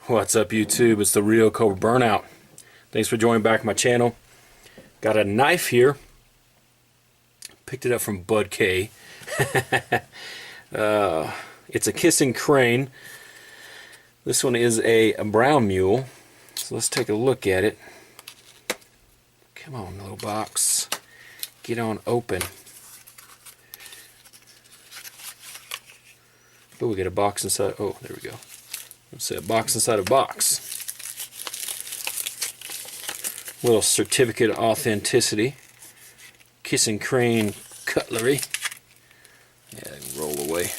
What's up, YouTube? It's the Real Cobra Burnout. Thanks for joining back my channel. Got a knife here. Picked it up from BUDK. It's a kissing crane. This one is a brown mule. So let's take a look at it. Come on, little box. Get on open. Oh, we got a box inside. Oh, there we go. Let's say a box inside a box. Little certificate of authenticity. Kissing crane cutlery. Yeah, roll away.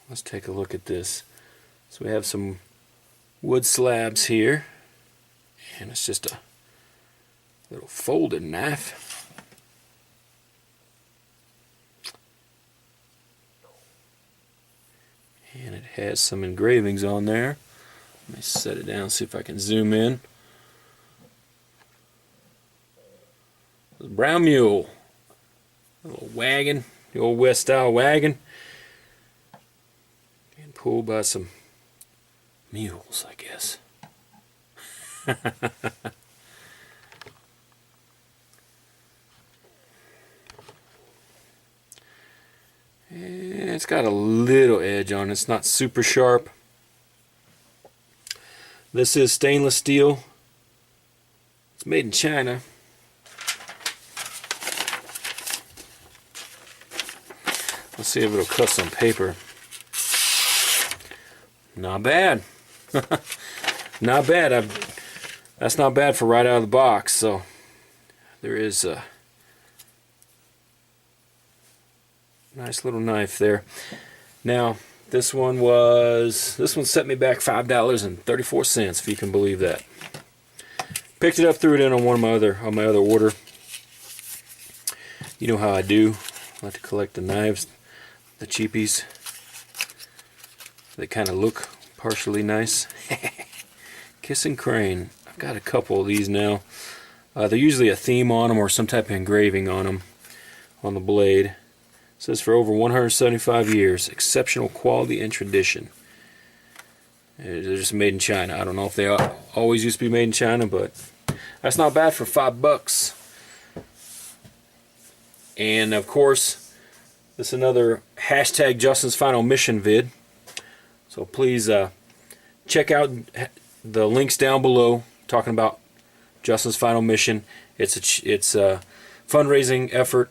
Let's take a look at this. So we have some wood slabs here, and it's just a little folded knife. And it has some engravings on there. Let me set it down, see if I can zoom in. The brown mule. A little wagon, the old West style wagon. And pulled by some mules, I guess. And it's got a little edge on it. It's not super sharp. This is stainless steel. It's made in China. Let's see if it'll cut some paper. Not bad. Not bad. That's not bad for right out of the box. So there is a nice little knife there. Now this one set me back $5.34, if you can believe that. Picked it up, threw it in on my other order. You know how I do. I like to collect the knives, the cheapies. They kind of look partially nice. Kissing crane. I've got a couple of these now. They're usually a theme on them or some type of engraving on them, on the blade. It says for over 175 years, exceptional quality and tradition. They're just made in China. I don't know if they always used to be made in China, but that's not bad for $5. And of course, this is another hashtag Justin's Final Mission vid. So please check out the links down below talking about Justin's Final Mission. It's a fundraising effort.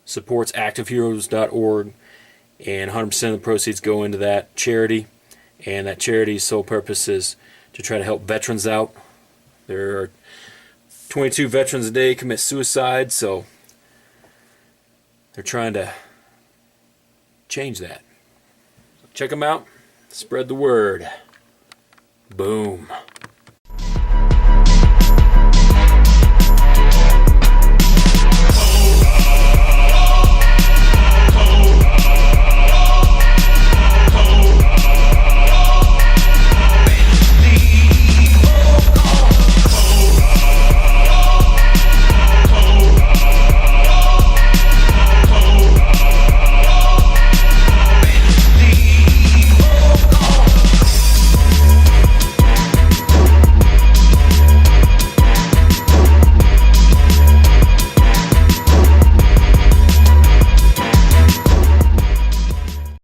Supports activeheroes.org, and 100% of the proceeds go into that charity, and that charity's sole purpose is to try to help veterans out. There are 22 veterans a day commit suicide, so they're trying to change that. Check them out, spread the word. Boom.